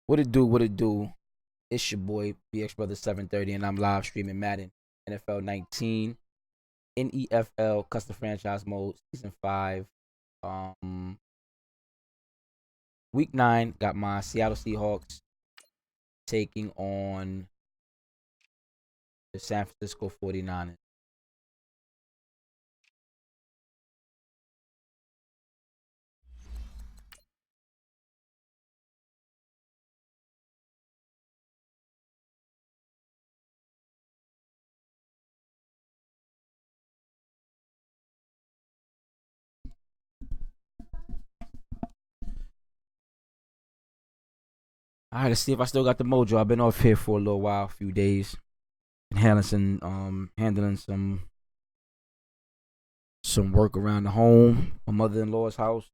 What it do? What it do? It's your boy BX Brother 730, and I'm live streaming Madden NFL 19 NEFL Custom Franchise Mode Season 5. Week 9 got my Seattle Seahawks taking on the San Francisco 49ers. All right, let's see if I still got the mojo. I've been off here for a little while, a few days, and handling some work around the home, my mother-in-law's house.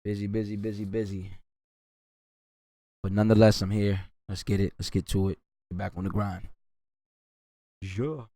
Busy. But nonetheless, I'm here. Let's get it. Let's get to it. Get back on the grind. Yeah.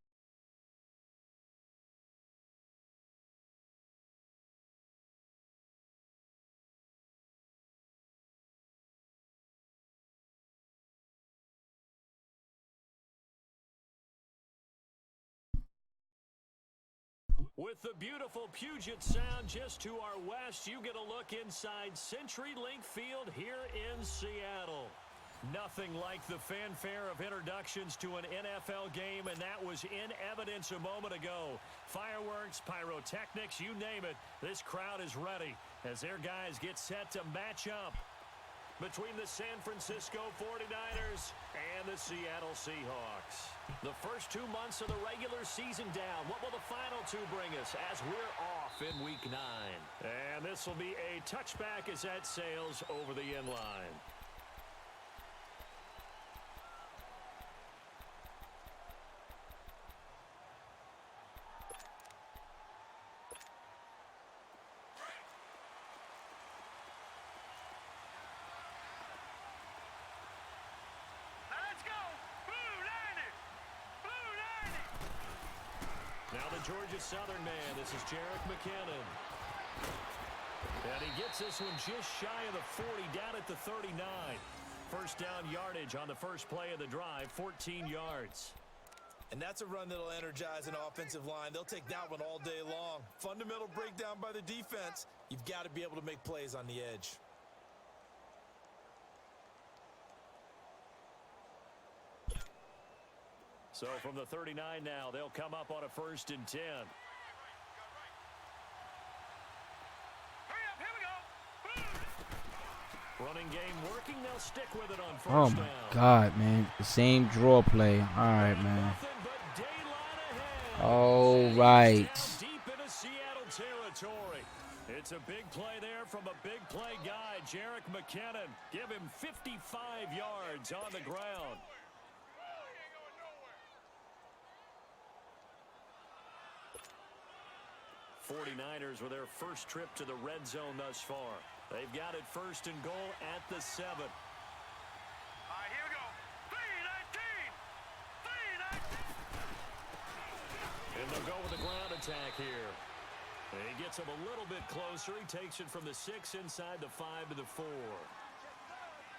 With the beautiful Puget Sound just to our west, you get a look inside CenturyLink Field here in Seattle. Nothing like the fanfare of introductions to an NFL game, and that was in evidence a moment ago. Fireworks, pyrotechnics, you name it, this crowd is ready as their guys get set to match up between the San Francisco 49ers and the Seattle Seahawks. The first 2 months of the regular season down. What will the final two bring us as we're off in Week 9? And this will be a touchback as that sails over the end line. Now the Georgia Southern man, this is Jerick McKinnon. And he gets this one just shy of the 40, down at the 39. First down yardage on the first play of the drive, 14 yards. And that's a run that'll energize an offensive line. They'll take that one all day long. Fundamental breakdown by the defense. You've got to be able to make plays on the edge. So from the 39 now, they'll come up on a 1st and 10. Running game working, they'll stick with it on 1st down. Oh my God, man. The same draw play. All right, man. All right. Deep into Seattle territory. It's a big play there from a big play guy, Jerick McKinnon. Give him 55 yards on the ground. '49ers with their first trip to the red zone thus far. They've got it 1st and goal at the 7. All right, here we go. 3-19. And they'll go with a ground attack here. And he gets him a little bit closer. He takes it from the 6 inside the 5 to the 4.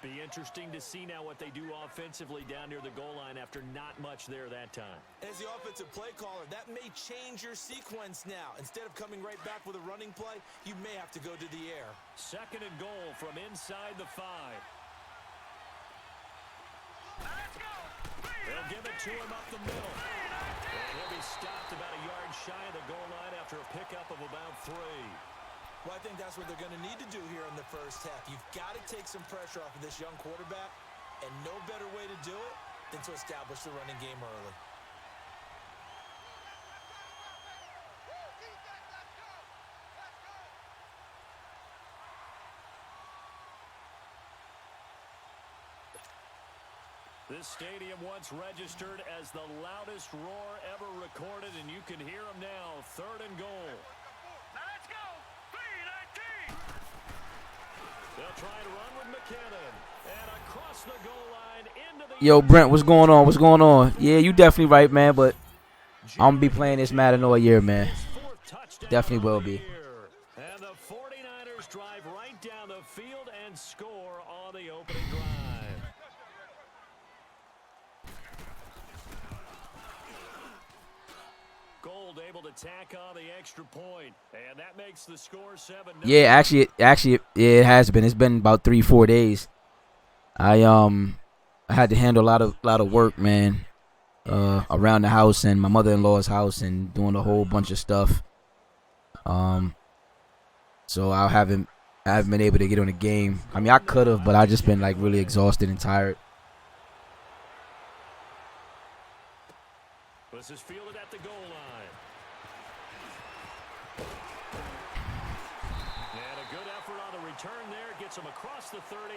Be interesting to see now what they do offensively down near the goal line after not much there that time. As the offensive play caller, that may change your sequence now. Instead of coming right back with a running play, you may have to go to the air. 2nd and goal from inside the 5. Let's go. They'll give it to him up the middle. And he'll be stopped about a yard shy of the goal line after a pickup of about 3. Well, I think that's what they're going to need to do here in the first half. You've got to take some pressure off of this young quarterback, and no better way to do it than to establish the running game early. This stadium once registered as the loudest roar ever recorded, and you can hear them now. 3rd and goal. Now let's go. 3-19. They'll try to run with McKinnon. And across the goal line into the... Yo, Brent, what's going on? What's going on? Yeah, you definitely right, man, but I'm going to be playing this Madden all year, man. Definitely will be. And the 49ers drive right down the field and score on the opening drive. Gold able to tack on the extra point, and that makes the score 7-0. Yeah, actually, it has been. It's been about 3-4 days. I had to handle a lot of work, man, around the house and my mother-in-law's house and doing a whole bunch of stuff. So I haven't been able to get on the game. I mean, I could have, but I just been like really exhausted and tired. This is fielded at the goal line. And a good effort on the return there. Gets him across the 30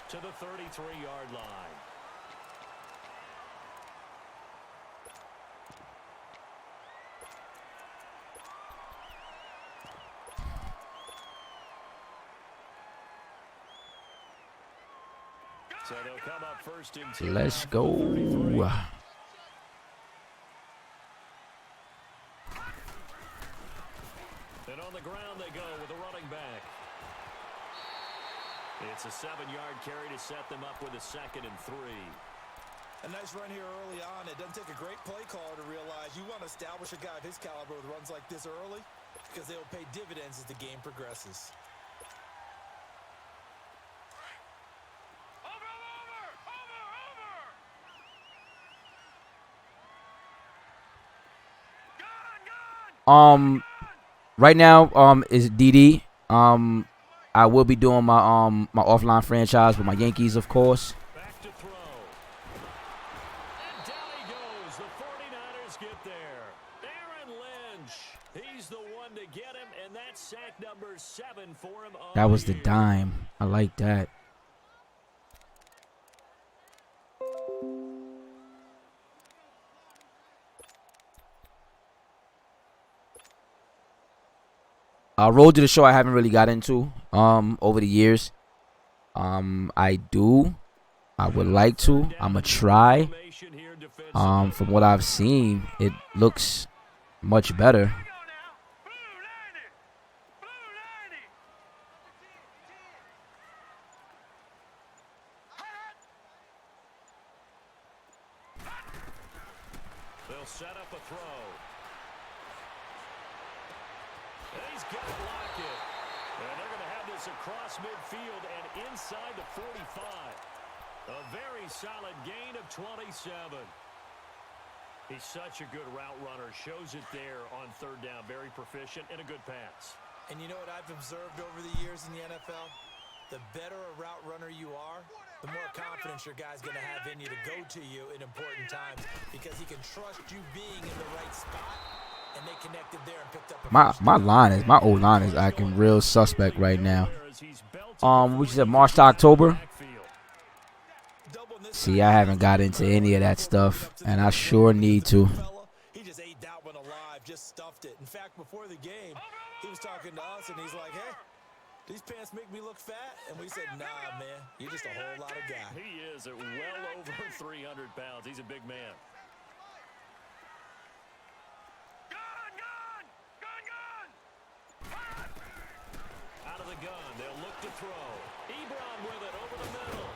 to the 33-yard line. So they'll come up first and 10. Let's go. And on the ground they go with a running back. It's a 7-yard carry to set them up with a 2nd and 3. A nice run here early on. It doesn't take a great play caller to realize you want to establish a guy of his caliber with runs like this early because they will pay dividends as the game progresses. Right now, is DD. I will be doing my my offline franchise with my Yankees, of course. Back to throw. And down he goes. The 49ers get there. Aaron Lynch. He's the one to get him, and that's sack number 7 for him. That was the dime. I like that. Road to the show I haven't really got into over the years. I would like to. I'ma try. From what I've seen, it looks much better. They'll set up a throw. He's got to block it. And they're going to have this across midfield and inside the 45. A very solid gain of 27. He's such a good route runner. Shows it there on 3rd down. Very proficient and a good pass. And you know what I've observed over the years in the NFL? The better a route runner you are, the more confidence your guy's going to have in you to go to you in important times because he can trust you being in the right spot. And they connected there and picked up my O-line is acting real suspect right now. Which is March to October. See, I haven't got into any of that stuff, and I sure need to. He just ate that one alive, just stuffed it. In fact, before the game, he was talking to us, and he's like, hey, these pants make me look fat. And we said, nah, man, you're just a whole lot of guy. He is at well over 300 pounds. He's a big man. Out of the gun, they'll look to throw. Ebron with it over the middle.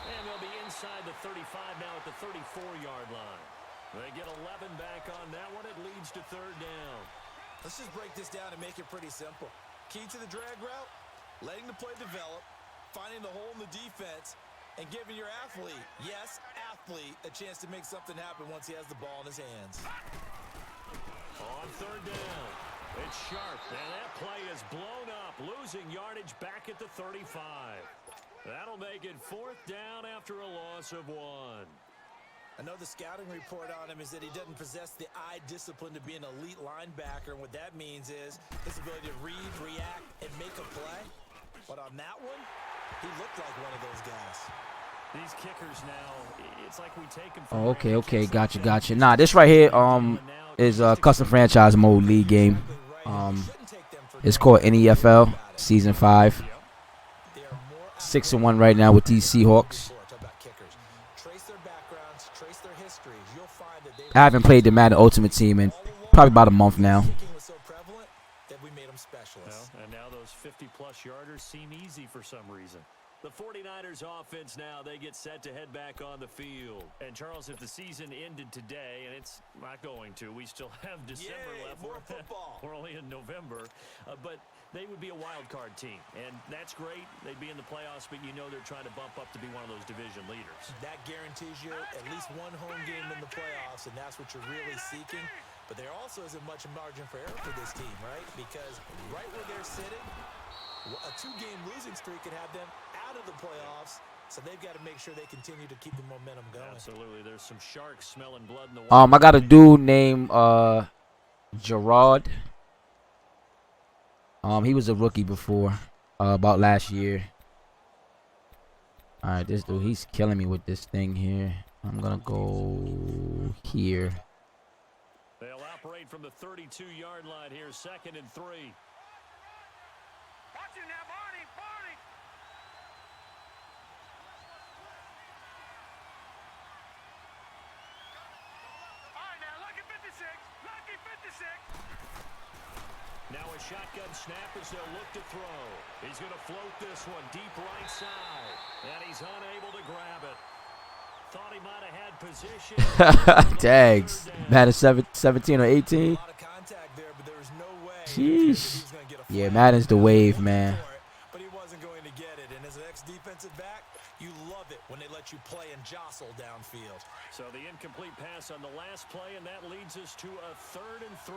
And they'll be inside the 35 now at the 34-yard line. They get 11 back on that one. It leads to 3rd down. Let's just break this down and make it pretty simple. Key to the drag route, letting the play develop, finding the hole in the defense, and giving your athlete, yes, athlete, a chance to make something happen once he has the ball in his hands. On 3rd down, it's sharp, and that play is blown up, losing yardage back at the 35. That'll make it 4th down after a loss of 1. I know the scouting report on him is that he doesn't possess the eye discipline to be an elite linebacker, and what that means is his ability to read, react, and make a play. But on that one, he looked like one of those guys. These kickers now, it's like we take them. Oh, okay, gotcha. Nah, this right here is a custom franchise mode league game. It's called NEFL Season 5. 6-1 right now with these Seahawks. I haven't played the Madden Ultimate Team in probably about a month now. That have we made them specialists. Well, and now those 50-plus yarders seem easy for some reason. The 49ers offense now, they get set to head back on the field. And, Charles, if the season ended today, and it's not going to, we still have December left. More football. We're only in November. But they would be a wild card team. And that's great. They'd be in the playoffs, but you know they're trying to bump up to be one of those division leaders. That guarantees you at least one home game in the playoffs, and that's what you're really seeking. But there also isn't much margin for error for this team, right? Because right where they're sitting, a 2-game losing streak could have them out of the playoffs, so they've got to make sure they continue to keep the momentum going. Absolutely. There's some sharks smelling blood in the water. I got a dude named Gerard. He was a rookie before, about last year. All right, this dude, he's killing me with this thing here. I'm gonna go here. They'll operate from the 32-yard line here, 2nd and 3. Watch it now, Barney, Barney. All right, now, lucky 56. Lucky 56. Now a shotgun snap as they'll look to throw. He's going to float this one deep right side. And he's unable to grab it. Thought he might have had position. Tags. Madden 17 or 18. A lot of contact there, but there was no way he was Sheesh. going to get a Yeah, flag. Madden's the wave, man. But he wasn't going to get it. And as an ex-defensive back, you love it when they let you play and jostle downfield. So the incomplete pass on the last play, and that leads us to a 3rd and 3.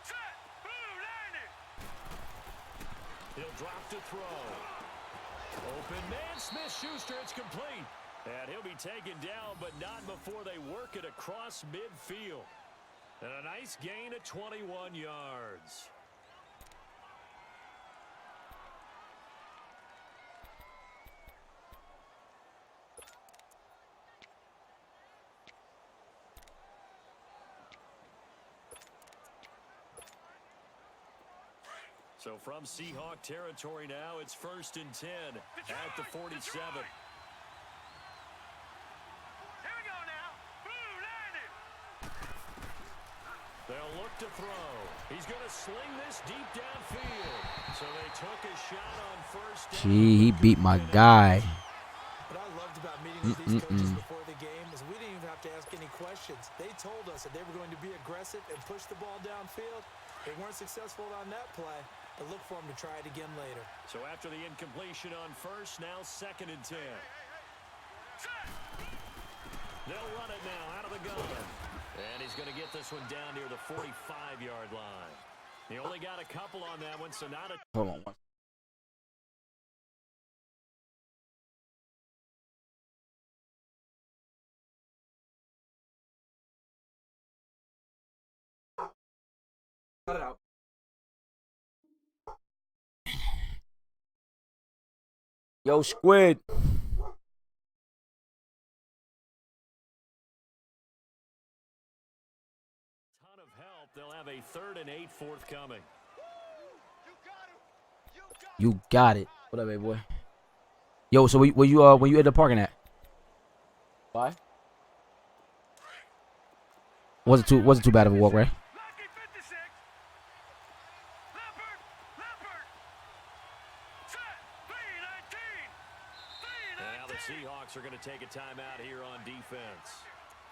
Set. Blue, 90. He'll drop to throw. Open man, Smith-Schuster, it's complete. And he'll be taken down, but not before they work it across midfield. And a nice gain of 21 yards. So from Seahawk territory now, it's 1st and 10 at the 47. Here we go now. Blue, 90. They'll look to throw. He's going to sling this deep downfield. So they took a shot on 1st down. Gee, he beat my guy. What I loved about meeting with these coaches before the game is we didn't even have to ask any questions. They told us that they were going to be aggressive and push the ball downfield. They weren't successful on that play, but look for them to try it again later. So after the incompletion on 1st, now 2nd and 10. They'll run it now out of the gun. And he's going to get this one down near the 45-yard line. He only got a couple on that one, so not a... Hold on. Cut it out. Yo, Squid. ton of help. They'll have a 3rd and 8 forthcoming. You got it. What up, baby boy? Yo, so were you at the parking at? Why? Wasn't too bad of a walk, right? Lucky 56. Leopard. Set. 3-19. And now the Seahawks are going to take a timeout here on defense.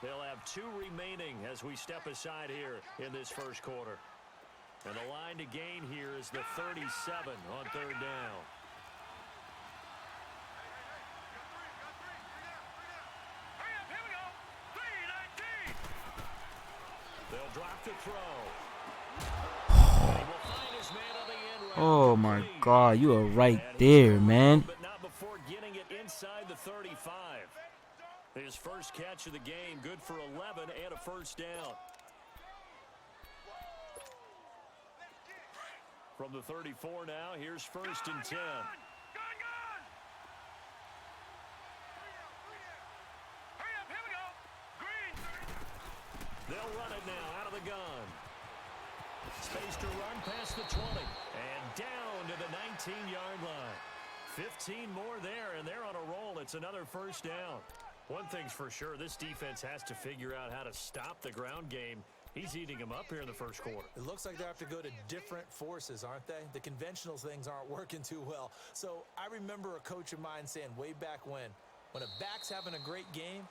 They'll have 2 remaining as we step aside here in this 1st quarter. And the line to gain here is the 37 on 3rd down. Hurry up, here we go. 3-19. They'll drop to throw. And he will find his man on the end route. Oh my Complete. God, you are right And there, he's man. but not before getting it inside the 35. His first catch of the game, good for 11 and a 1st down. From the 34 now, here's 1st and 10. Gun. Hurry up, here we go. Green. They'll run it now out of the gun. Space to run past the 20. And down to the 19-yard line. 15 more there, and they're on a roll. It's another 1st down. One thing's for sure, this defense has to figure out how to stop the ground game He's eating him up here in the first quarter. It looks like they have to go to different forces, aren't they? The conventional things aren't working too well. So I remember a coach of mine saying way back when a back's having a great game,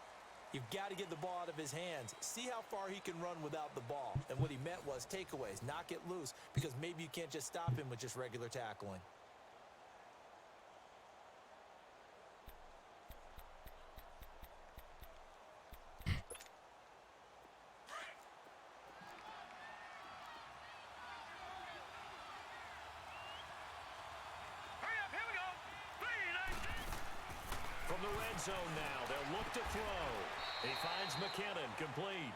you've got to get the ball out of his hands. See how far he can run without the ball. And what he meant was takeaways, knock it loose, because maybe you can't just stop him with just regular tackling. Hurry up, here we go. 3, 9. From the red zone now, they'll look to throw. He finds McKinnon, complete.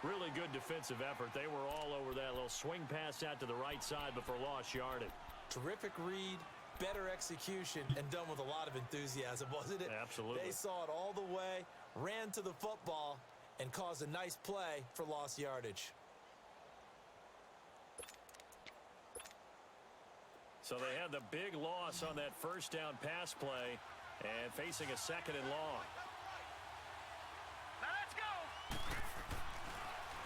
Really good defensive effort. They were all over that little swing pass out to the right side before lost yardage. Terrific read, better execution, and done with a lot of enthusiasm, wasn't it? Absolutely. They saw it all the way, ran to the football, and caused a nice play for lost yardage. So they had the big loss on that first down pass play and facing a 2nd and long. Now let's go.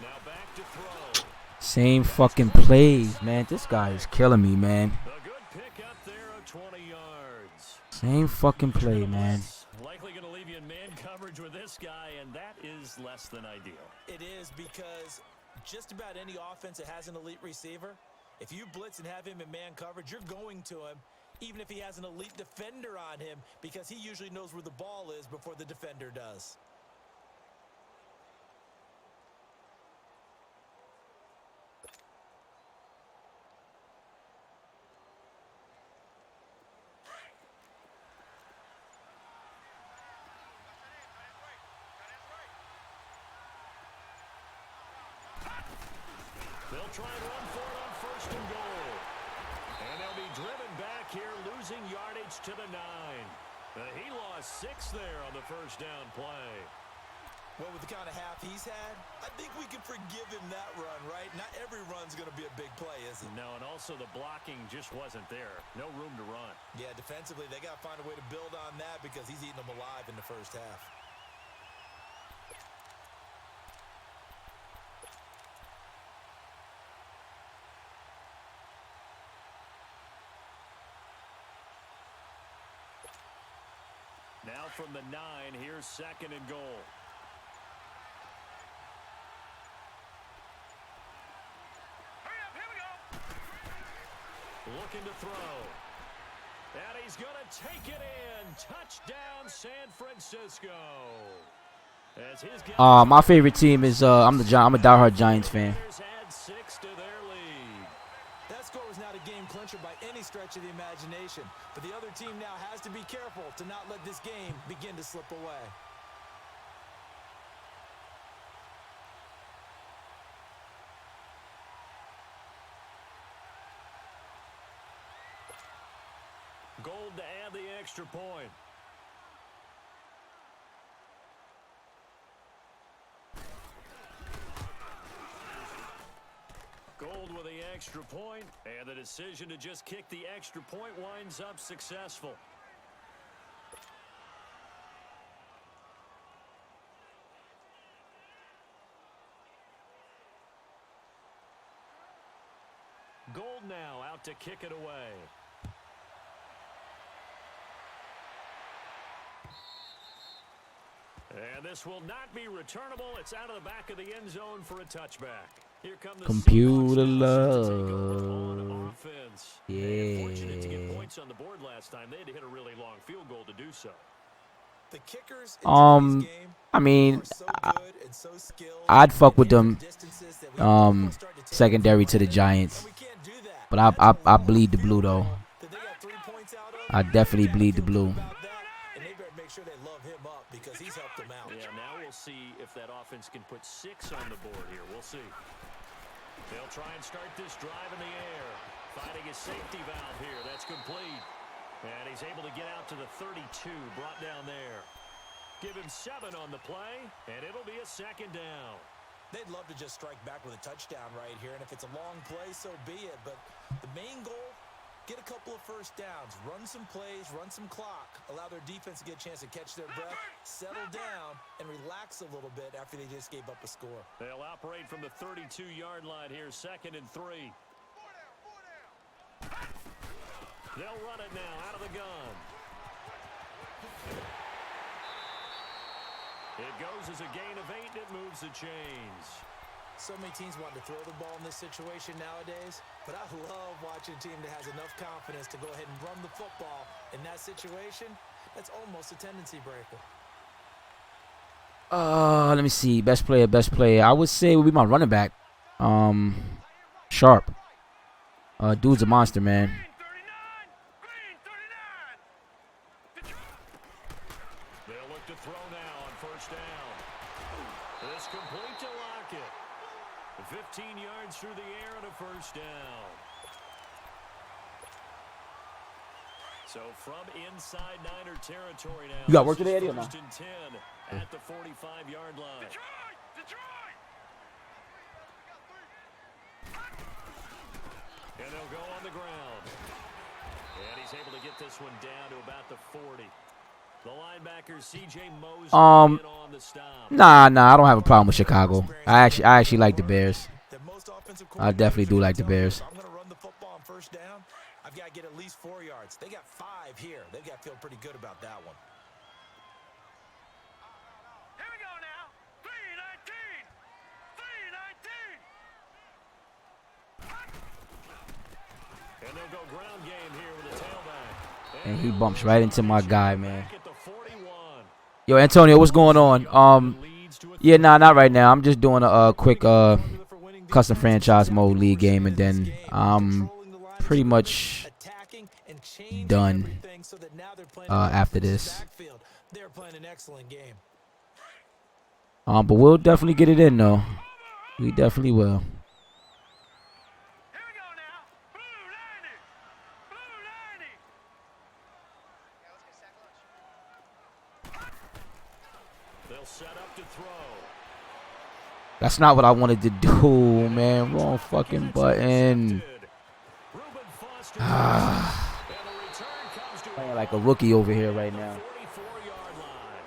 Now back to throw. Same fucking plays, man. This guy is killing me, man. A good pick up there of 20 yards. Same fucking play, man. Likely going to leave you in man coverage with this guy, and that is less than ideal. It is, because just about any offense that has an elite receiver, if you blitz and have him in man coverage, you're going to him, even if he has an elite defender on him, because he usually knows where the ball is before the defender does. They'll try and run for it on 1st and goal. And they'll be driven back here, losing yardage to the 9. He lost 6 there on the first down play. Well, with the kind of half he's had, I think we can forgive him that run, right? Not every run's going to be a big play, is it? No, and also the blocking just wasn't there. No room to run. Yeah, defensively, they got to find a way to build on that, because he's eating them alive in the first half. Now from the 9, here's 2nd and goal. Hurry up, here we go. Looking to throw. And he's going to take it in. Touchdown, San Francisco. As his My favorite team is I'm a diehard Giants fan. add 6 to their lead. That score was not a game clincher by any stretch of the imagination, but the other team now has to be careful to not let this game begin to slip away. Gold to add the extra point. Gold with the extra point, and the decision to just kick the extra point winds up successful. Gold now out to kick it away. And this will not be returnable. It's out of the back of the end zone for a touchback. Here come the Computer Seahawks to take over love. on offense. Yeah. Fortunate to get points on the board last time. They had to hit a really long field goal to do so. The kickers Um, in today's game I mean, are so good and so skilled. I'd fuck with They them, hit the distances that we almost start to take secondary for to the granted. Giants. And we can't do that. But That's a I long bleed the blue field though. goal that they got 3 points out of. I definitely They bleed the gotta feel blue. good about that, and they better make sure they love him up, because he's helped them out. Yeah, now we'll see if that offense can put 6 on the board here. We'll see. They'll try and start this drive in the air. Finding his safety valve here. That's complete. And he's able to get out to the 32. Brought down there. Give him 7 on the play, and it'll be a 2nd down. They'd love to just strike back with a touchdown right here, and if it's a long play, so be it. But the main goal Get a couple of first downs, run some plays, run some clock, allow their defense to get a chance to catch their breath, settle down, and relax a little bit after they just gave up a score. They'll operate from the 32-yard line here, 2nd and 3. They'll run it now out of the gun. It goes as a gain of 8, and it moves the chains. So many teams want to throw the ball in this situation nowadays, but I love watching a team that has enough confidence to go ahead and run the football. In that situation, that's almost a tendency breaker. Let me see. Best player. I would say it would be my running back. Sharp. Dude's a monster, man. They'll look to throw now on first down. This complete to Lockett. 15 yards through the air and a first down. So from inside Niner territory now. You got work today, Eddie, or no? 1st and 10 at the 45-yard line. And they'll go on the ground. And he's able to get this one down to about the 40. The linebacker C.J. Mosley on the stop. Nah, I don't have a problem with Chicago. I actually like the Bears. I definitely do like the Bears. I'm going to run the football on first down. I've got to get at least 4 yards. They got 5 here. They've got to feel pretty good about that one. Here we go now. 3-19. 3-19. And they'll go ground game here with a tailback. And he bumps right into my guy, man. Yo, Antonio, what's going on? Yeah, nah, not right now. I'm just doing a quick custom franchise mode league game, and then I'm pretty much done after this. They're playing an excellent game. But we'll definitely get it in, though. We definitely will. Here we go now. Blue 90. Blue 90. They'll set up to throw. That's not what I wanted to do, man. Wrong fucking button. Playing like a rookie over here right now. 44-yard line.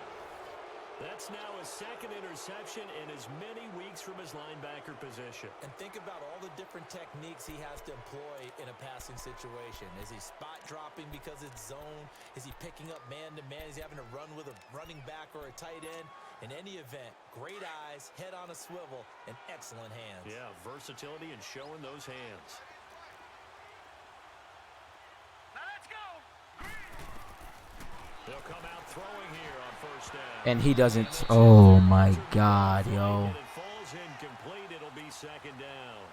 That's now his 2nd interception in as many weeks from his linebacker position. And think about all the different techniques he has to employ in a passing situation. Is he spot dropping because it's zone? Is he picking up man-to-man? Is he having to run with a running back or a tight end? In any event, great eyes, head on a swivel, and excellent hands. Yeah, versatility and showing those hands. Now let's go. They'll come out throwing here on first down. And he doesn't. Oh, my God, yo. It falls incomplete. It'll be 2nd down.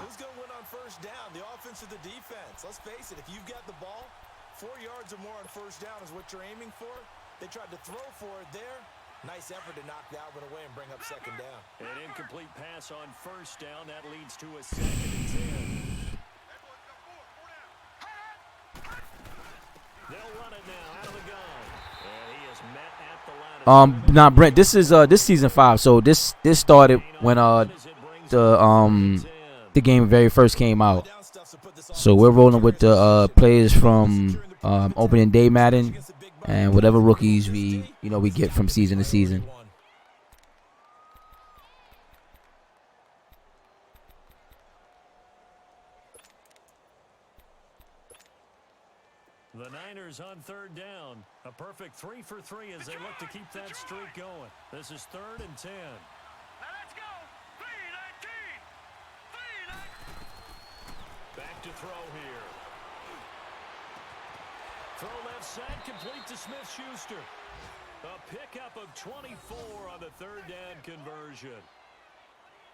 Who's going to win on first down? The offense or the defense? Let's face it, if you've got the ball, 4 yards or more on first down is what you're aiming for. They tried to throw for it there. Nice effort to knock that one away and bring up 2nd down. An incomplete pass on first down. That leads to a 2nd and 10. They'll run it now out of the gun. And he is met at the line. Nah, Brent, this is season 5. So this started when the game very first came out. So we're rolling with the players from opening day Madden and whatever rookies we get from season to season. The Niners on 3rd down. A perfect 3 for 3 as they look to keep that streak going. This is 3rd and 10. Now let's go. 3-19. 3-19. Back to throw here. Throw left side, complete to Smith-Schuster. A pickup of 24 on the 3rd down conversion.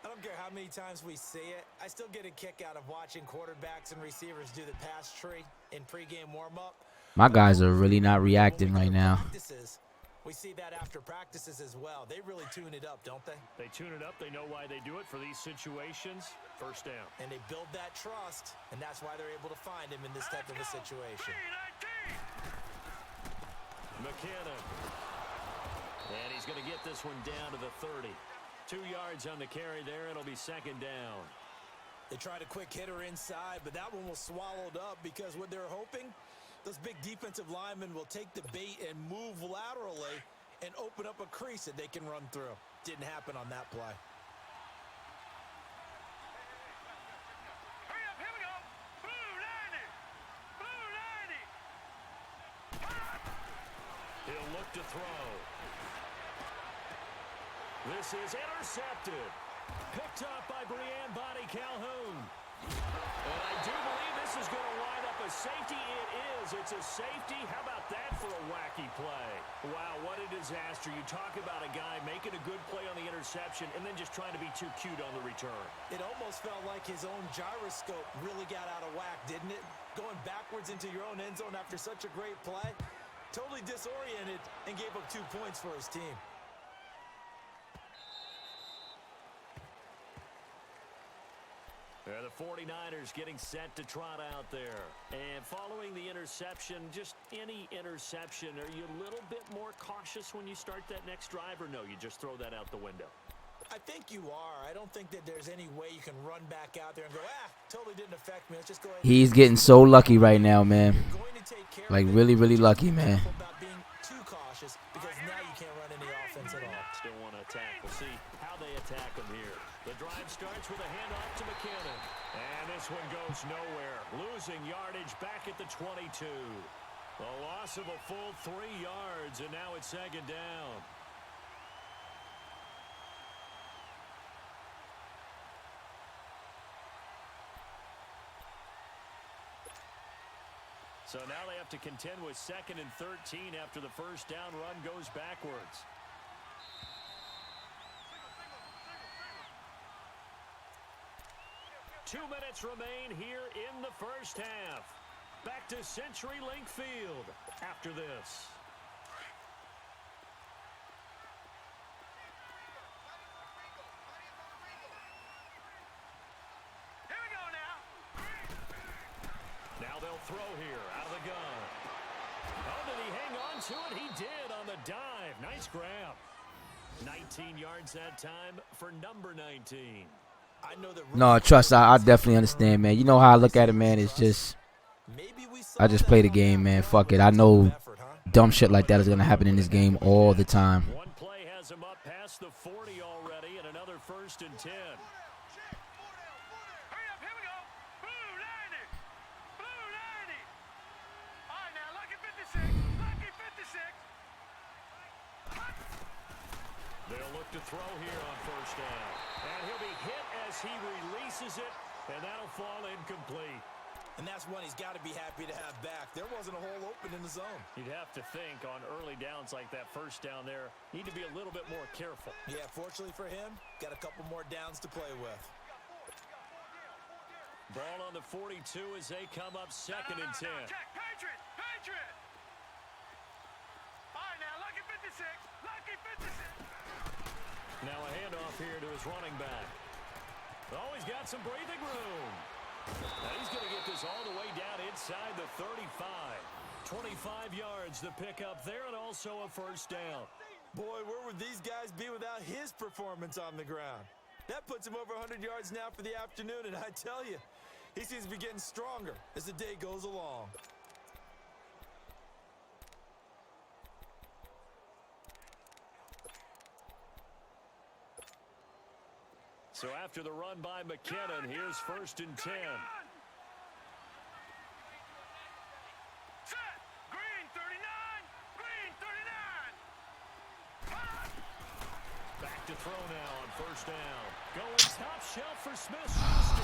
I don't care how many times we see it. I still get a kick out of watching quarterbacks and receivers do the pass tree in pregame warm-up. My guys are really not reacting right now. We see that after practices as well. They really tune it up, don't they? They tune it up. They know why they do it for these situations. First down. And they build that trust, and that's why they're able to find him in this type of a situation. 3-19. McKinnon. And he's going to get this one down to the 30. 2 yards on the carry there. It'll be 2nd down. They tried a quick hitter inside, but that one was swallowed up because what they're hoping, those big defensive linemen will take the bait and move laterally and open up a crease that they can run through. Didn't happen on that play. Hurry up, here we go. Blue 90. Blue 90. He'll look to throw. This is intercepted. Picked up by Brianne Bonnie Calhoun. And I do believe this is going to wind up a safety. It is. It's a safety. How about that for a wacky play? Wow, what a disaster. You talk about a guy making a good play on the interception and then just trying to be too cute on the return. It almost felt like his own gyroscope really got out of whack, didn't it? Going backwards into your own end zone after such a great play. Totally disoriented and gave up 2 points for his team. The 49ers getting set to trot out there. And following the interception, just any interception, are you a little bit more cautious when you start that next drive, or no, you just throw that out the window? I think you are. I don't think that there's any way you can run back out there and go, totally didn't affect me. Let's just go ahead. He's getting so lucky right now, man. Going to take care Like, of it. really, really lucky, man. About being too cautious because now you can't run any offense at all. Still want to attack. We'll see how they attack him here. The drive starts with a handoff to McKinnon. And this one goes nowhere. Losing yardage back at the 22. A loss of a full 3 yards, and now it's second down. So now they have to contend with 2nd and 13 after the first down run goes backwards. Two minutes remain here in the first half. Back to CenturyLink Field after this. Here we go now. Now they'll throw here out of the gun. Oh, did he hang on to it? He did on the dive. Nice grab. 19 yards that time for number 19. I know that No, trust, I definitely understand, man. You know how I look at it, man. It's just, I just play the game, man. Fuck it. I know dumb shit like that is going to happen in this game all the time. One play has him up past the 40 already, and another 1st and 10. Hurry up, here we go. Blue 90. Blue 90. All right, now, lucky 56. Lucky 56. They'll look to throw here on first down. And he'll be hit as he releases it, and that'll fall incomplete. And that's one he's got to be happy to have back. There wasn't a hole open in the zone. You'd have to think on early downs like that first down there, need to be a little bit more careful. Yeah, fortunately for him, got a couple more downs to play with. Ball on the 42 as they come up 2nd and 10. Check, Patriot, Patriot. All right, now, lucky 56. Lucky 56. Now a handoff here to his running back. Oh, he's got some breathing room. Now he's going to get this all the way down inside the 35. 25 yards to pick up there, and also a first down. Boy, where would these guys be without his performance on the ground? That puts him over 100 yards now for the afternoon, and I tell you, he seems to be getting stronger as the day goes along. So after the run by McKinnon, here's 1st and 10. Set. Green 39. Green 39. Back to throw now on first down. Going top shelf for Smith-Schuster.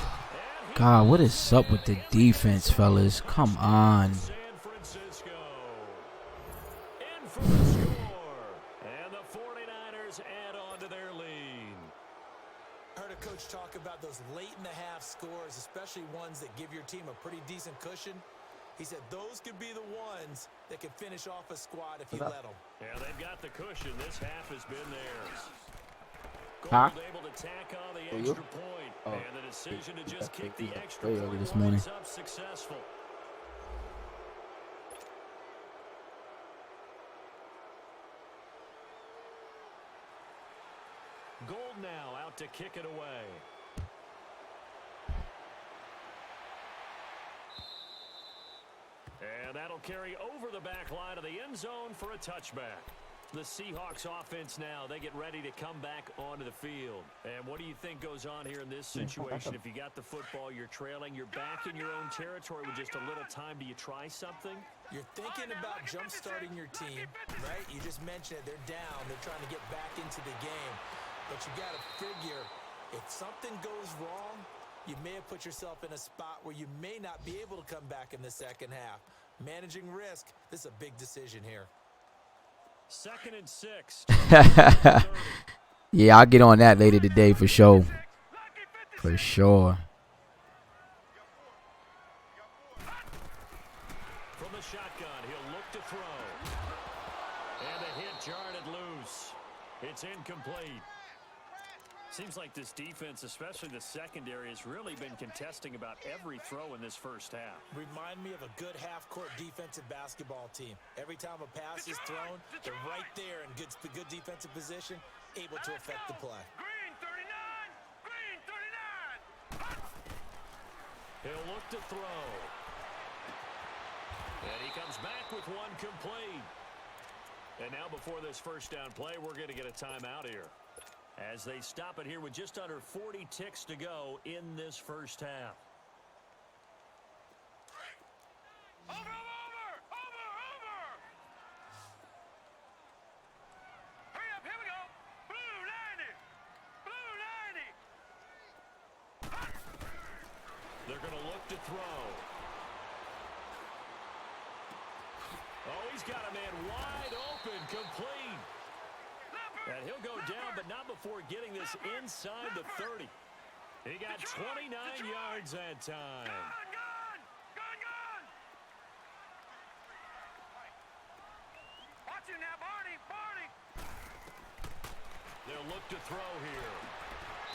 God, what is up with the defense, fellas? Come on. San Francisco. In for the score. And the 49ers add on to their lead. Heard a coach talk about those late-in-the-half scores, especially ones that give your team a pretty decent cushion. He said those could be the ones that could finish off a squad if you let them. Yeah, they've got the cushion. This half has been theirs. Huh? Gold able to tack on the you? extra point. Oh. And the decision to just kick the extra Way early point this morning. winds up successful. Gold now out to kick it away. And that'll carry over the back line of the end zone for a touchback. The Seahawks offense now, they get ready to come back onto the field. And what do you think goes on here in this situation? If you got the football, you're trailing, you're back in your own territory with just a little time. Do you try something? You're thinking about jump-starting your team, right? You just mentioned it. They're down. They're trying to get back into the game. But you got to figure, if something goes wrong, you may have put yourself in a spot where you may not be able to come back in the second half. Managing risk, this is a big decision here. 2nd and 6. Yeah, I'll get on that later today for sure. For sure. From the shotgun, he'll look to throw. And a hit jarred it loose. It's incomplete. Seems like this defense, especially the secondary, has really been contesting about every throw in this first half. Remind me of a good half-court defensive basketball team. Every time a pass is thrown, they're right there in good defensive position, able to affect the play. Green 39! Green 39! He'll look to throw. And he comes back with one complete. And now before this first down play, we're going to get a timeout here, as they stop it here with just under 40 ticks to go in this first half. Over! Hurry up, here we go! Blue 90! Blue 90! They're going to look to throw. Oh, he's got a man wide open, complete. And he'll go down, but not before getting this inside the 30. He got 29 yards that time. Gone! Watch him now, Barney! They'll look to throw here.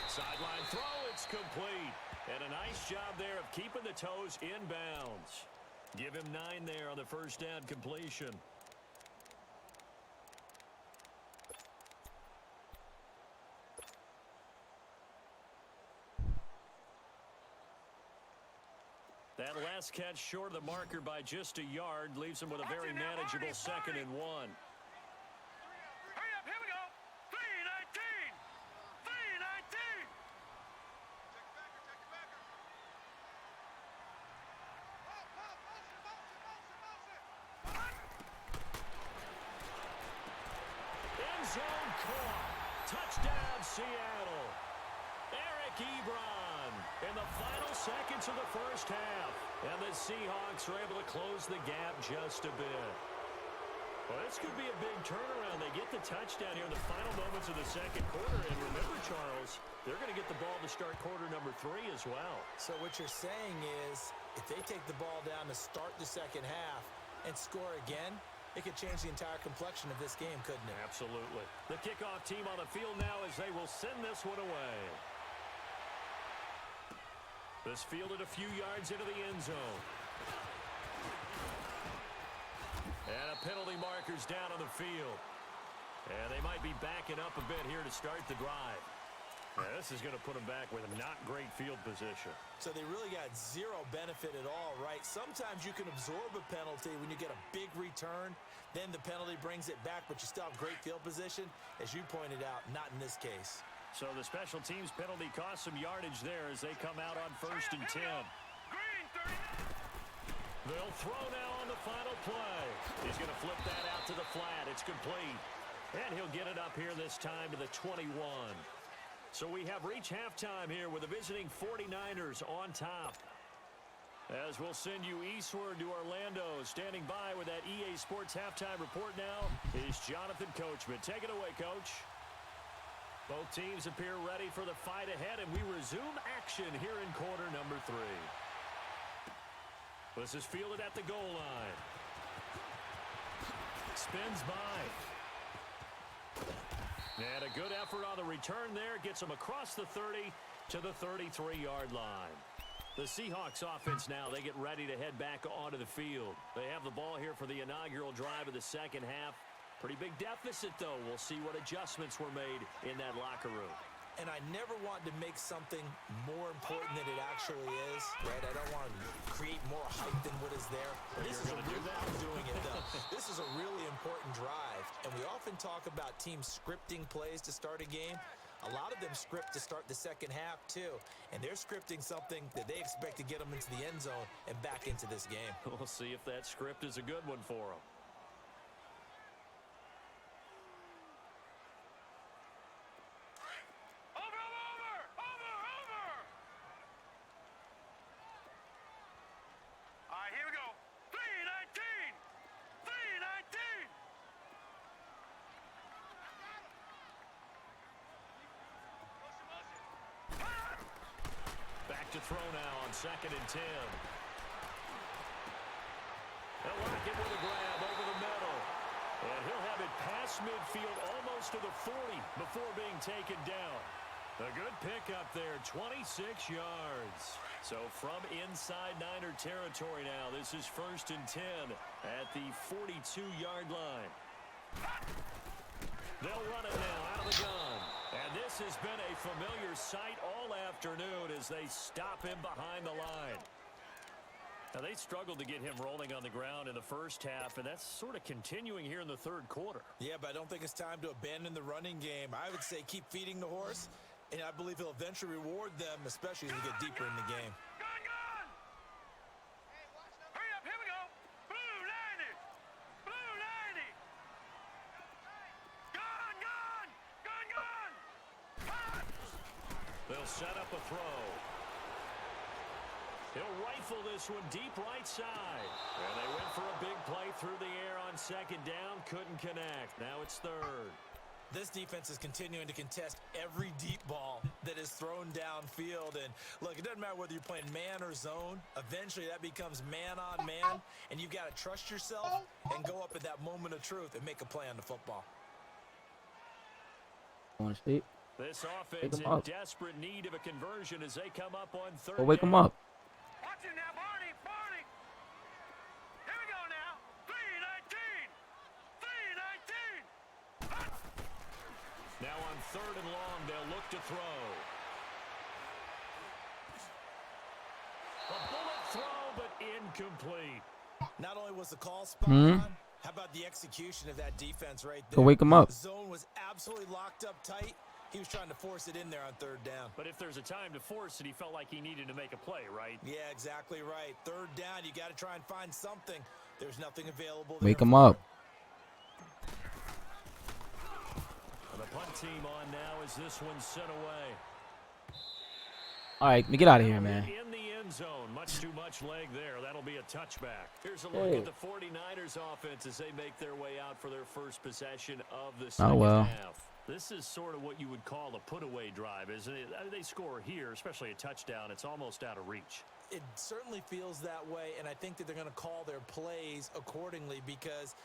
Sideline throw, it's complete. And a nice job there of keeping the toes in bounds. Give him 9 there on the first down completion. That last catch short of the marker by just a yard leaves him with a very manageable 2nd and 1. Hurry up, here we go! 3-19! 3-19! End zone caught. Touchdown, Seattle. Eric Ebron in the final seconds of the first half. And the Seahawks are able to close the gap just a bit. Well, this could be a big turnaround. They get the touchdown here in the final moments of the second quarter. And remember, Charles, they're going to get the ball to start quarter number 3 as well. So what you're saying is, if they take the ball down to start the second half and score again, it could change the entire complexion of this game, couldn't it? Absolutely. The kickoff team on the field now as they will send this one away. This fielded a few yards into the end zone. And a penalty marker's down on the field. And they might be backing up a bit here to start the drive. Yeah, this is going to put them back with a not great field position. So they really got zero benefit at all, right? Sometimes you can absorb a penalty when you get a big return. Then the penalty brings it back, but you still have great field position. As you pointed out, not in this case. So the special teams penalty cost some yardage there as they come out on 1st and 10. Green 39! They'll throw now on the final play. He's going to flip that out to the flat. It's complete. And he'll get it up here this time to the 21. So we have reached halftime here with the visiting 49ers on top. As we'll send you eastward to Orlando. Standing by with that EA Sports halftime report now is Jonathan Coachman. Take it away, Coach. Both teams appear ready for the fight ahead, and we resume action here in quarter number 3. This is fielded at the goal line. Spins by. And a good effort on the return there. Gets him across the 30 to the 33-yard line. The Seahawks offense now, they get ready to head back onto the field. They have the ball here for the inaugural drive of the second half. Pretty big deficit, though. We'll see what adjustments were made in that locker room. And I never want to make something more important than it actually is, right? I don't want to create more hype than what is there. This is I'm doing it, though. This is a really important drive. And we often talk about teams scripting plays to start a game. A lot of them script to start the second half, too. And they're scripting something that they expect to get them into the end zone and back into this game. We'll see if that script is a good one for them. To throw now on 2nd and 10. They'll lock it with a grab over the middle. And he'll have it past midfield almost to the 40 before being taken down. A good pickup there, 26 yards. So from inside Niner territory now, this is 1st and 10 at the 42-yard line. They'll run it now out of the gun. And this has been a familiar sight all afternoon as they stop him behind the line. Now, they struggled to get him rolling on the ground in the first half, and that's sort of continuing here in the third quarter. Yeah, but I don't think it's time to abandon the running game. I would say keep feeding the horse, and I believe he'll eventually reward them, especially as we get deeper in the game. They'll set up a throw. He'll rifle this one deep right side. And they went for a big play through the air on 2nd down. Couldn't connect. Now it's 3rd. This defense is continuing to contest every deep ball that is thrown downfield. And, look, it doesn't matter whether you're playing man or zone. Eventually, that becomes man on man. And you've got to trust yourself and go up at that moment of truth and make a play on the football. Want to sleep? This offense in desperate need of a conversion as they come up on 3rd. Well, wake him up. Watch it now, Barney. Barney. Here we go now. 3-19. 3-19. Now on 3rd and long, they'll look to throw. A bullet throw, but incomplete. Not only was the call spot on, how about the execution of that defense right there? Go wake him up. The zone was absolutely locked up tight. He was trying to force it in there on 3rd down. But if there's a time to force it, he felt like he needed to make a play, right? Yeah, exactly right. 3rd down, you got to try and find something. There's nothing available there. Wake him up. And the punt team on now as this one's sent away. All right, let me get out of here, man. In the end zone, much too much leg there. That'll be a touchback. Here's a look at the 49ers offense as they make their way out for their first possession of the second half. This is sort of what you would call a put-away drive, isn't it? They score here, especially a touchdown. It's almost out of reach. It certainly feels that way, and I think that they're going to call their plays accordingly because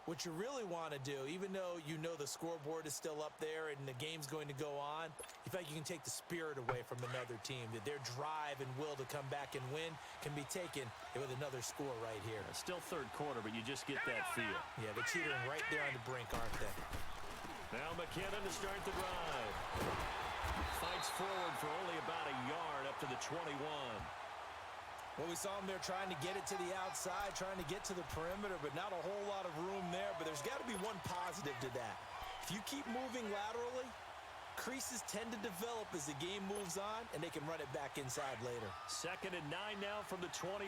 what you really want to do, even though you know the scoreboard is still up there and the game's going to go on, you feel like you can take the spirit away from another team, that their drive and will to come back and win can be taken with another score right here. It's still 3rd quarter, but you just get that feel. Yeah, they're teetering right there on the brink, aren't they? Now McKinnon to start the drive. Fights forward for only about a yard up to the 21. Well, we saw him there trying to get it to the outside, trying to get to the perimeter, but not a whole lot of room there. But there's got to be one positive to that. If you keep moving laterally, creases tend to develop as the game moves on, and they can run it back inside later. 2nd and 9 now from the 21.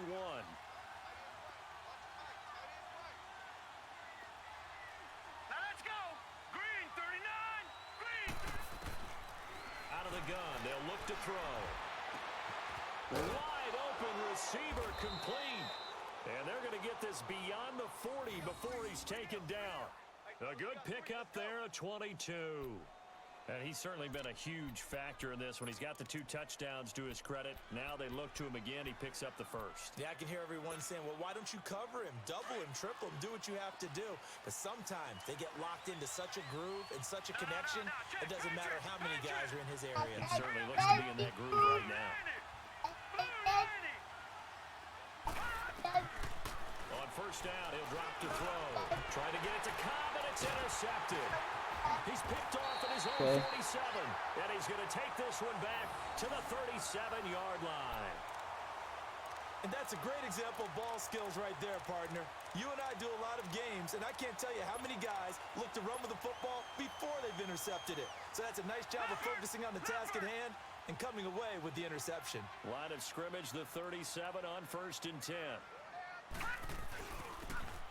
Gun. They'll look to throw. Wide open receiver complete. And they're going to get this beyond the 40 before he's taken down. A good pickup there, a 22. And he's certainly been a huge factor in this when he's got the 2 touchdowns to his credit. Now they look to him again. He picks up the first. Yeah, I can hear everyone saying, well, why don't you cover him? Double him, triple him, do what you have to do. But sometimes they get locked into such a groove and such a connection, it doesn't matter how many guys are in his area. He certainly looks to be in that groove right now. On 1st down, he'll drop to throw. Trying to get it to Cobb, and it's intercepted. He's picked off at his own Okay. 47, and he's going to take this one back to the 37-yard line. And that's a great example of ball skills right there, partner. You and I do a lot of games, and I can't tell you how many guys look to run with the football before they've intercepted it. So that's a nice job of focusing on the task at hand and coming away with the interception. Line of scrimmage, the 37 on 1st and 10.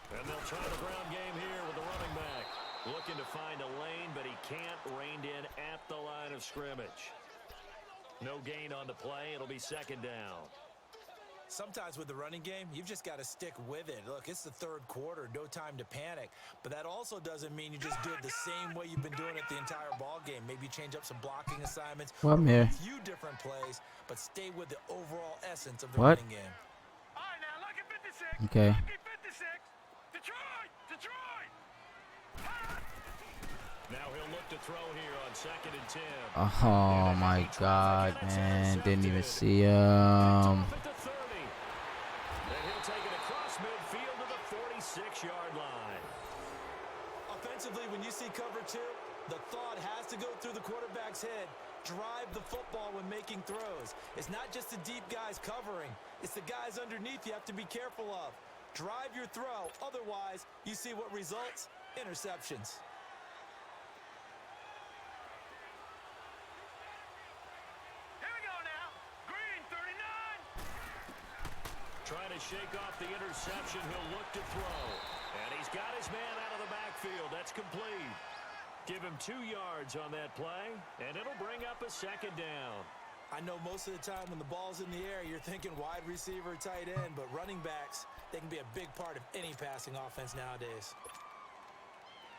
And they'll try the ground game here with the running back. Looking to find a lane, but he can't. Reined in at the line of scrimmage. No gain on the play. It'll be 2nd down. Sometimes with the running game, you've just got to stick with it. Look, it's the 3rd quarter, no time to panic. But that also doesn't mean you just do it the same way you've been doing it the entire ball game. Maybe change up some blocking assignments. Well, I'm here. A few different plays, but stay with the overall essence of the What? running game. All right, now look at 56. Okay. Look at 56. Detroit! Detroit! Now he'll look to throw here on 2nd and 10. Oh my God, man! Didn't even see him. Off at the 30. And he'll take it across midfield to the 46-yard line. Offensively, when you see cover 2, the thought has to go through the quarterback's head. Drive the football when making throws. It's not just the deep guys covering. It's the guys underneath you have to be careful of. Drive your throw. Otherwise, you see what results? Interceptions. Here we go now. Green, 39. Trying to shake off the interception. He'll look to throw. And he's got his man out of the backfield. That's complete. Give him 2 yards on that play, and it'll bring up a 2nd down. I know most of the time when the ball's in the air, you're thinking wide receiver, tight end, but running backs, they can be a big part of any passing offense nowadays.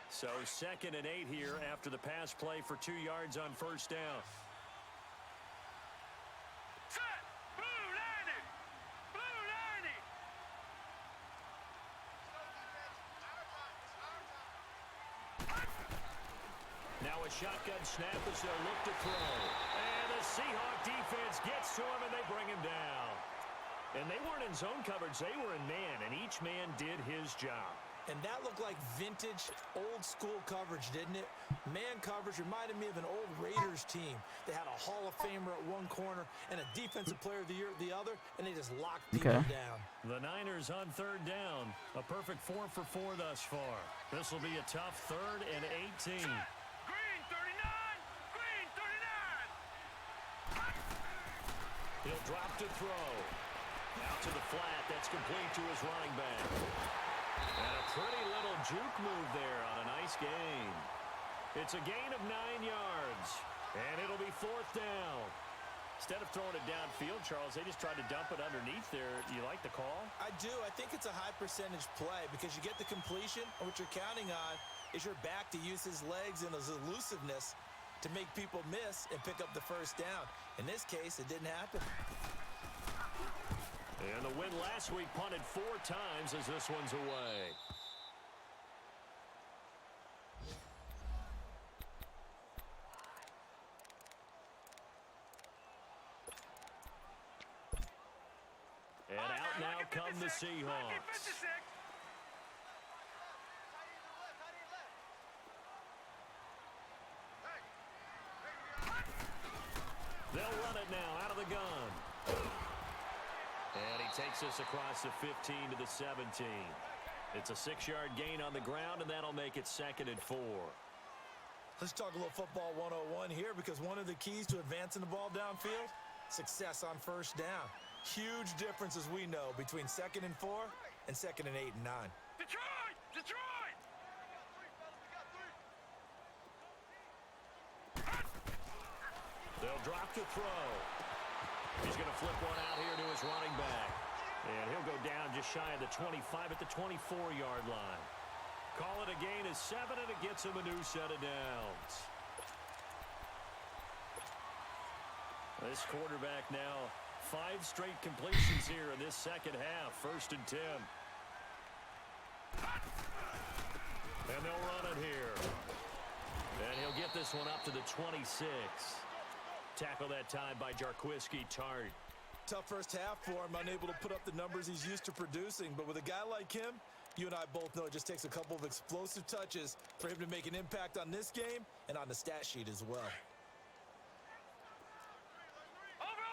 So 2nd and 8 here after the pass play for 2 yards on 1st down. Set. Blue 90. Blue 90. Now a shotgun snap as they'll look to throw. And the Seahawk defense gets to him, and they bring him down. And they weren't in zone coverage. They were in man, and each man did his job. And that looked like vintage, old-school coverage, didn't it? Man coverage reminded me of an old Raiders team. They had a Hall of Famer at one corner and a Defensive Player of the Year at the other, and they just locked people down. The Niners on 3rd down. A perfect 4 for 4 thus far. This will be a tough 3rd and 18. Green, 39. Green, 39. He'll drop to throw. Out to the flat. That's complete to his running back. And a pretty little juke move there on a nice gain. It's a gain of 9 yards. And it'll be 4th down. Instead of throwing it downfield, Charles, they just tried to dump it underneath there. You like the call? I do. I think it's a high-percentage play because you get the completion, and what you're counting on is your back to use his legs and his elusiveness to make people miss and pick up the 1st down. In this case, it didn't happen. And the win last week punted 4 times as this one's away. And out now come the Seahawks. They'll run it now out of the gun. And he takes us across the 15 to the 17. It's a 6-yard gain on the ground, and that'll make it 2nd and 4. Let's talk a little football 101 here because one of the keys to advancing the ball downfield, success on 1st down. Huge difference, as we know, between 2nd and 4 and 2nd and 8 and 9. Detroit! Detroit! They'll drop to throw. He's going to flip one out here to his running back. And he'll go down just shy of the 25 at the 24-yard line. Call it a gain of 7, and it gets him a new set of downs. This quarterback now 5 straight completions here in this 2nd half. 1st and 10. And they'll run it here. And he'll get this one up to the 26. Tackle that time by Jarquiski Tart. Tough 1st half for him, unable to put up the numbers he's used to producing. But with a guy like him, You and I both know it just takes a couple of explosive touches for him to make an impact on this game and on the stat sheet as well. Over!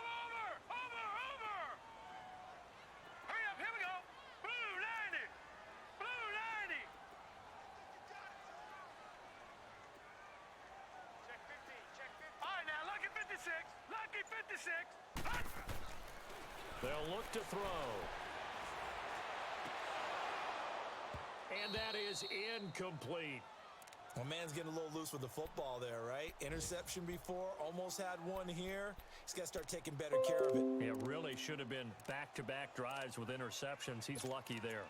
Hurry up, here we go. Blue 90. Blue 90. Check 15, check 15. All right, now, lucky 56. Lucky 56. They'll look to throw. And that is incomplete. Well, man's getting a little loose with the football there, right? Interception before, almost had one here. He's got to start taking better care of it. It really should have been back-to-back drives with interceptions. He's lucky there.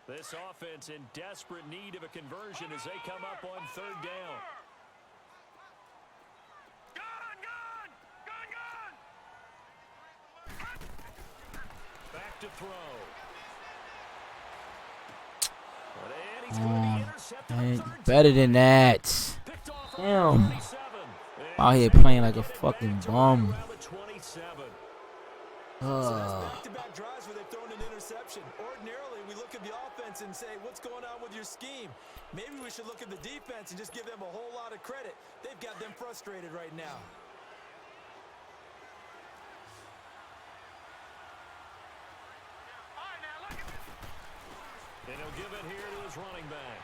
This offense in desperate need of a conversion as they come up on third down. Back to throw. And he's going to be intercepted on third Better than that. Picked off on Damn. 27. Out here playing like a fucking bum. Around the 27. So that's back-to-back drives where they've thrown an interception. Ordinarily, we look at the offense and say, what's going on with your scheme? Maybe we should look at the defense and just give them a whole lot of credit. They've got them frustrated right now. And he'll give it here to his running back.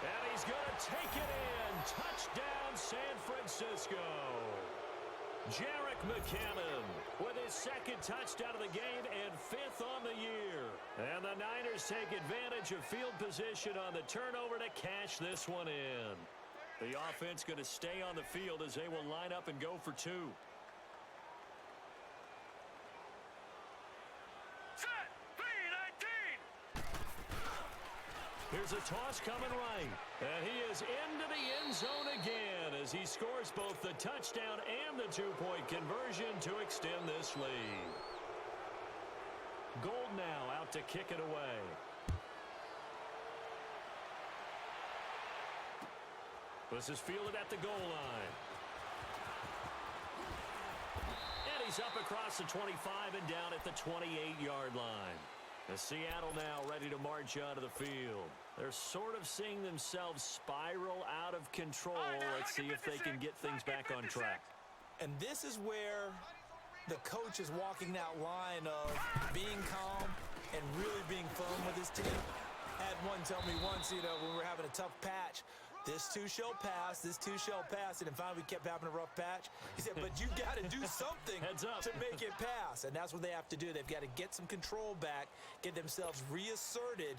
And he's going to take it in. Touchdown, San Francisco. Jarek McCammon with his second touchdown of the game and fifth on the year. And the Niners take advantage of field position on the turnover to cash this one in. The offense going to stay on the field as they will line up and go for two. Here's a toss coming right. And he is into the end zone again as he scores both the touchdown and the two-point conversion to extend this lead. Gold now out to kick it away. This is fielded at the goal line. And he's up across the 25 and down at the 28-yard line. The Seattle now ready to march onto the field. They're sort of seeing themselves spiral out of control. Let's see if they can get things back on track. And this is where the coach is walking that line of being calm and really being firm with his team. I had one tell me once, when we were having a tough patch, this too shall pass, this too shall pass, and then finally we kept having a rough patch. He said, but you got to do something to make it pass, and that's what they have to do. They've got to get some control back, get themselves reasserted,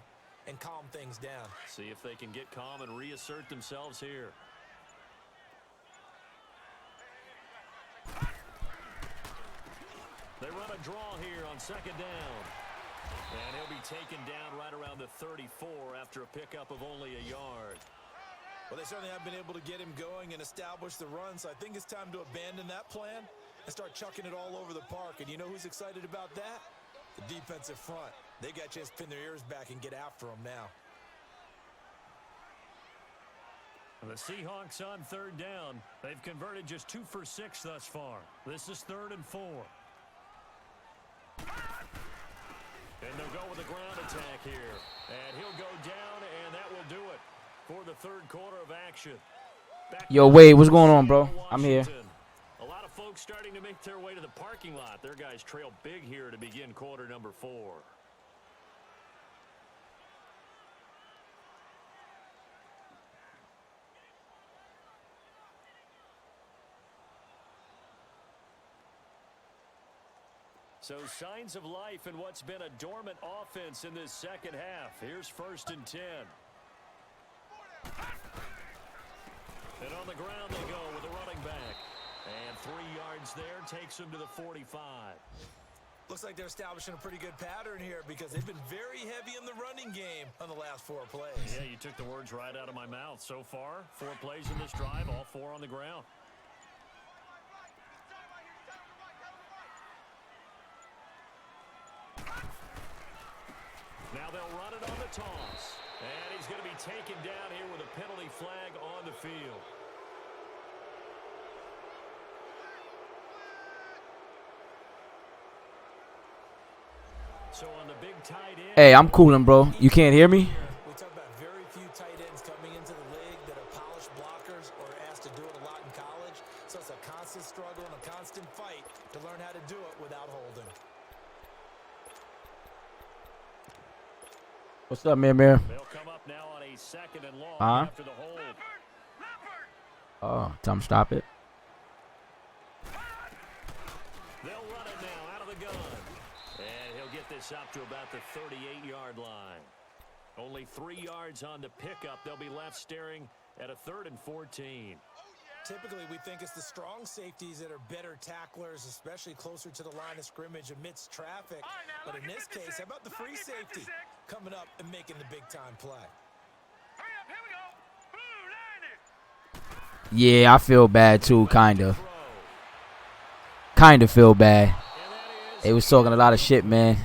and calm things down. See if they can get calm and reassert themselves here. They run a draw here on second down. And he'll be taken down right around the 34 after a pickup of only a yard. Well, they certainly have been able to get him going and establish the run, so I think it's time to abandon that plan and start chucking it all over the park. And you know who's excited about that? The defensive front. They got a chance to pin their ears back and get after him now. The Seahawks on third down. They've converted just 2 for 6 thus far. This is 3rd and 4. And they'll go with a ground attack here. And he'll go down, and that will do it for the third quarter of action. Yo, Wade, what's going on, bro? I'm here. A lot of folks starting to make their way to the parking lot. Their guys trail big here to begin quarter number 4. So signs of life in what's been a dormant offense in this second half. Here's 1st and 10. And on the ground they go with the running back. And 3 yards there takes him to the 45. Looks like they're establishing a pretty good pattern here because they've been very heavy in the running game on the last 4 plays. Yeah, you took the words right out of my mouth. So far, 4 plays in this drive, all 4 on the ground. Now they'll run it on the toss. And he's going to be taken down here with a penalty flag on the field. So on the big tight end, Hey, I'm cooling, bro. You can't hear me? We talk about very few tight ends coming into the league that are polished blockers or asked to do it a lot in college. So it's a constant struggle and a constant fight to learn how to do it without holding. What's up, Mir? they'll come up now on a 2nd and long Huh? after the hold. Oh, tell him stop it. They'll run it now out of the gun. And he'll get this up to about the 38-yard line. Only 3 yards on the pickup. They'll be left staring at a 3rd and 14. Typically, we think it's the strong safeties that are better tacklers, especially closer to the line of scrimmage amidst traffic. But in this case, how about the free safety coming up and making the big-time play? Hurry up, here we go. Blue 90. Yeah, I feel bad too, kinda. Kinda feel bad. They was talking a lot of shit, man.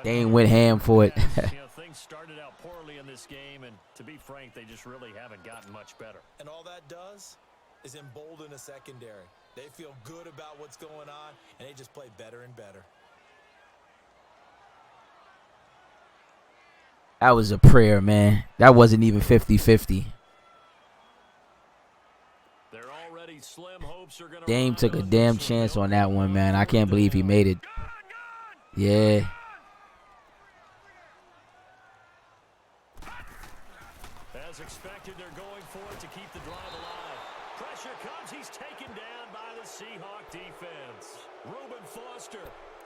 They ain't went ham for it. Things started out poorly in this game, and to be frank, they just really haven't gotten much better. And all that does is embolden a secondary. They feel good about what's going on, and they just play better and better. That was a prayer, man. That wasn't even 50-50. They're already slim hopes are gonna Dame rise took a on damn this one. chance They'll on that one, man. I fourth can't believe he down. made it. Yeah. As expected, they're going for it to keep the drive alive. Pressure comes. He's taken down by the Seahawk defense. Reuben Foster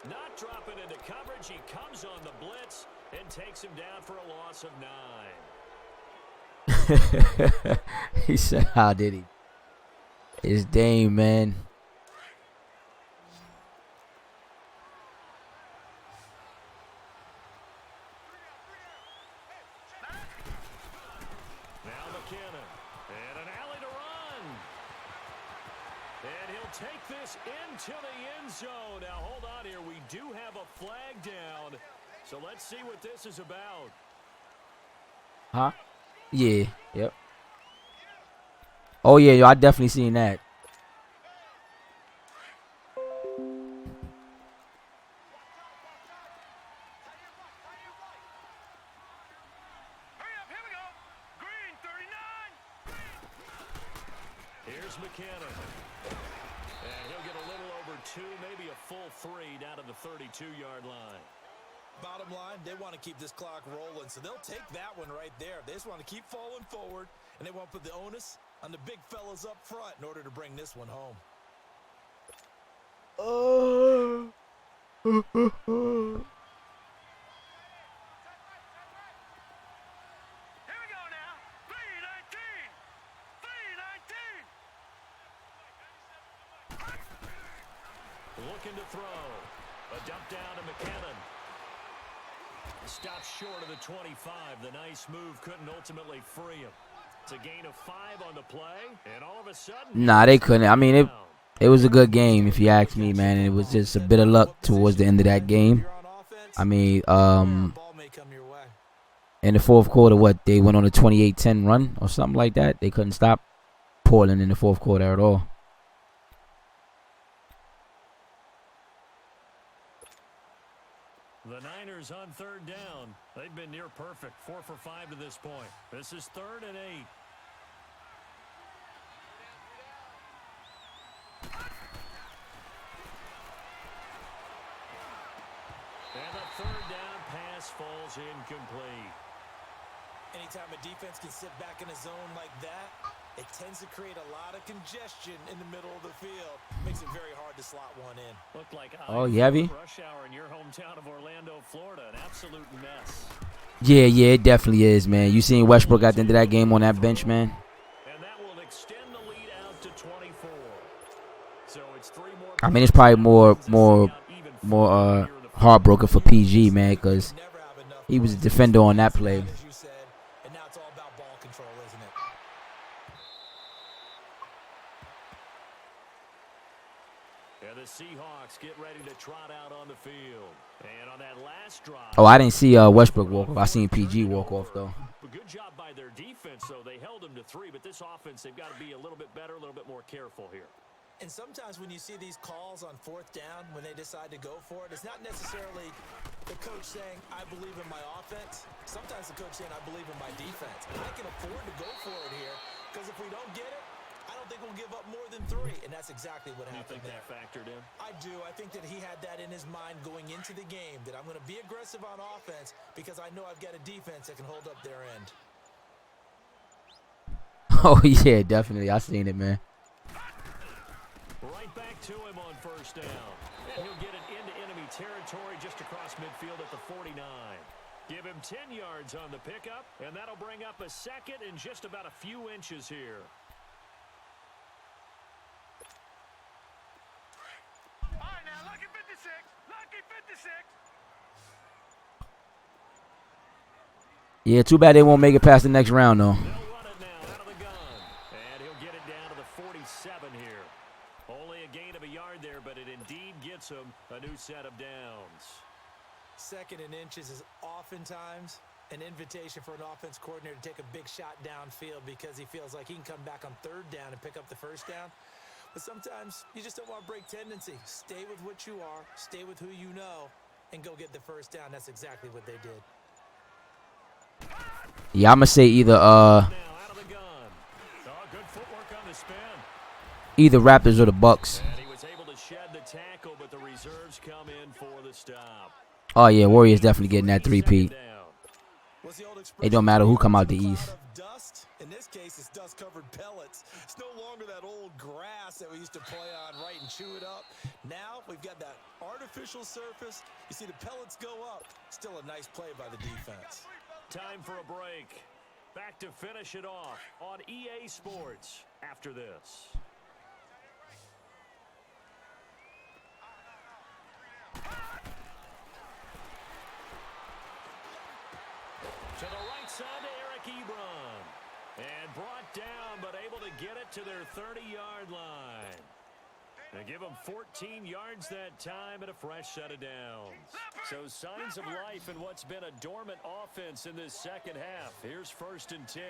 not dropping into coverage. He comes on the blitz and takes him down for a loss of 9. He said, how did he? It's Dame, man. Now McKinnon. And an alley to run. And he'll take this into the end zone. Now, hold on here. We do have a flag down. So let's see what this is about. Huh? Yeah. Yep. Oh, yeah, yo, I definitely seen that. Hurry up, here we go. Green 39. Here's McKinnon. And he'll get a little over 2, maybe a full 3 down to the 32-yard line. Bottom line, they want to keep this clock rolling, so they'll take that one right there. They just want to keep falling forward, and they want to put the onus on the big fellas up front in order to bring this one home. Here we go now. 319. 319. Looking to throw. A dump down to McKinnon. Stops short of the 25. The nice move couldn't ultimately free him. It's a gain of 5 on the play, and all of a sudden... Nah, they couldn't. I mean, it was a good game, if you ask me, man. And it was just a bit of luck towards the end of that game. I mean, Ball may come your way. in the fourth quarter, they went on a 28-10 run or something like that. They couldn't stop Portland in the fourth quarter at all. The Niners on 3rd down. They've been near perfect. 4 for 5 to this point. This is 3rd and 8. And the 3rd down pass falls incomplete. Anytime a defense can sit back in a zone like that, it tends to create a lot of congestion in the middle of the field. Makes it very hard to slot one in. Looked like Oh, Yevy? rush hour in your hometown of Orlando, Florida. An absolute mess. Yeah, it definitely is, man. You seen Westbrook at the end of that game on that bench, man? And that will extend the lead out to 24. So it's 3 more. I mean, it's probably more heartbroken for PG, man, because Never have enough he was a points. defender on that play. As you said, and now it's all about ball control, isn't it? And the Seahawks get ready to trot out on the field. And on that last drive. Oh, I didn't see Westbrook walk off. I seen PG walk off, though. A good job by their defense, though. They held him to 3, but this offense, they've got to be a little bit better, a little bit more careful here. And sometimes when you see these calls on fourth down, when they decide to go for it, it's not necessarily the coach saying, I believe in my offense. Sometimes the coach saying, I believe in my defense. I can afford to go for it here because if we don't get it, I don't think we'll give up more than 3. And that's exactly what happened there. You think that factored in? I do. I think that he had that in his mind going into the game, that I'm going to be aggressive on offense because I know I've got a defense that can hold up their end. Oh, yeah, definitely. I seen it, man. Right back to him on first down. And he'll get it into enemy territory just across midfield at the 49. Give him 10 yards on the pickup, and that'll bring up a second and just about a few inches here. All right, now, lucky 56. Lucky 56. Yeah, too bad they won't make it past the next round, though. They'll run it now out of the gun. And he'll get it down to the 47 here. Only a gain of a yard there, but it indeed gets him a new set of downs. 2nd and inches is oftentimes an invitation for an offense coordinator to take a big shot downfield because he feels like he can come back on 3rd down and pick up the 1st down. But sometimes you just don't want to break tendency. Stay with what you are, stay with who you know, and go get the 1st down. That's exactly what they did. Yeah, I'm going to say either Now out of the gun. Oh, good footwork on the spin. either Raptors or the Bucks. And he was able to shed the tackle, but the reserves come in for the stop. Oh, yeah, Warriors definitely getting that 3-peat. What's the old It don't matter who come out the cloud East. of dust? In this case, it's dust-covered pellets. It's no longer that old grass that we used to play on, right, and chew it up. Now we've got that artificial surface. You see the pellets go up. Still a nice play by the defense. Time for a break. Back to finish it off on EA Sports after this. To the right side to Eric Ebron. And brought down, but able to get it to their 30-yard line. They give them 14 yards that time and a fresh set of downs. So signs of life in what's been a dormant offense in this second half. Here's 1st and 10.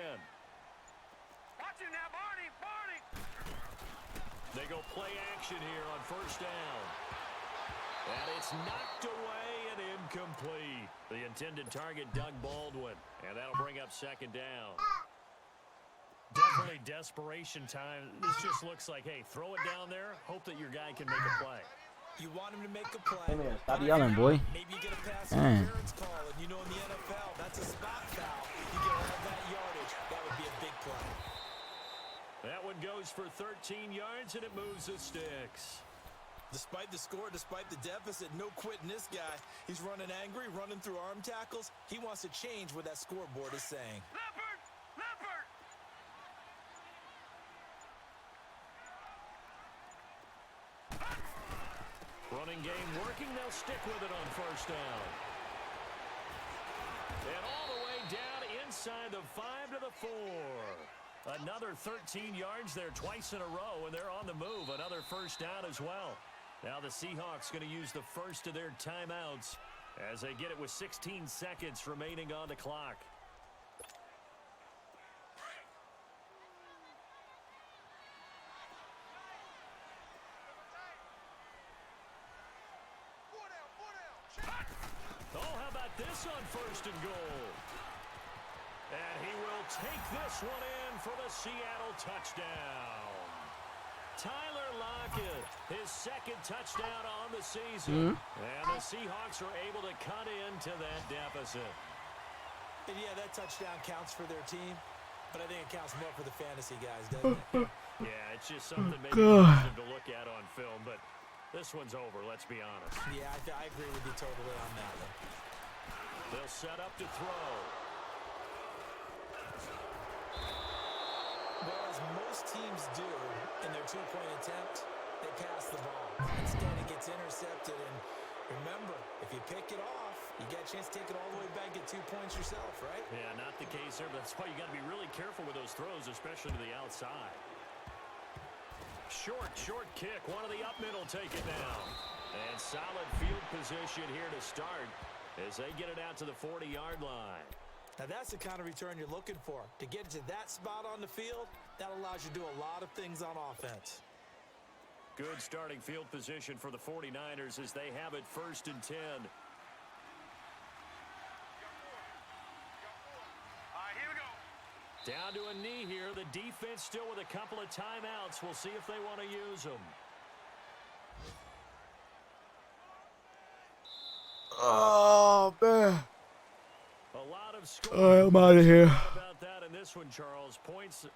Watch it now, Barney. Barney. They go play action here on 1st down. And it's knocked away and incomplete. The intended target, Doug Baldwin. And that'll bring up 2nd down. Definitely desperation time. This just looks like, hey, throw it down there. Hope that your guy can make a play. You want him to make a play. Hey, man, stop yelling, boy. Maybe you get a pass Man. interference call, and you know in the NFL, that's a spot foul. You get all that yardage. That would be a big play. That one goes for 13 yards, and it moves the sticks. Despite the score, despite the deficit, no quitting this guy. He's running angry, running through arm tackles. He wants to change what that scoreboard is saying. Leopard. Leopard. Running game working. They'll stick with it on 1st down. And all the way down inside the 5 to the 4. Another 13 yards there twice in a row, and they're on the move. Another 1st down as well. Now the Seahawks going to use the first of their timeouts as they get it with 16 seconds remaining on the clock. Oh, how about this on 1st and goal? And he will take this one in for the Seattle touchdown. Tyler Lockett, his 2nd touchdown on the season. And the Seahawks are able to cut into that deficit. And yeah, that touchdown counts for their team, but I think it counts more for the fantasy guys, doesn't it? Yeah, it's just something maybe positive to look at on film, but this one's over, let's be honest. Yeah, I agree with you totally on that one. They'll set up to throw. Well, as most teams do in their 2-point attempt, they pass the ball. Instead, it gets intercepted. And remember, if you pick it off, you get a chance to take it all the way back, get 2 points yourself, right? Yeah, not the case there, but that's why you got to be really careful with those throws, especially to the outside. Short kick. One of the up middle take it now. And solid field position here to start as they get it out to the 40-yard line. Now, that's the kind of return you're looking for. To get to that spot on the field, that allows you to do a lot of things on offense. Good starting field position for the 49ers as they have it 1st and 10. All right, here we go. Down to a knee here. The defense still with a couple of timeouts. We'll see if they want to use them. Oh, man. A lot of All right, I'm out of here. about that in this one, Charles. Points.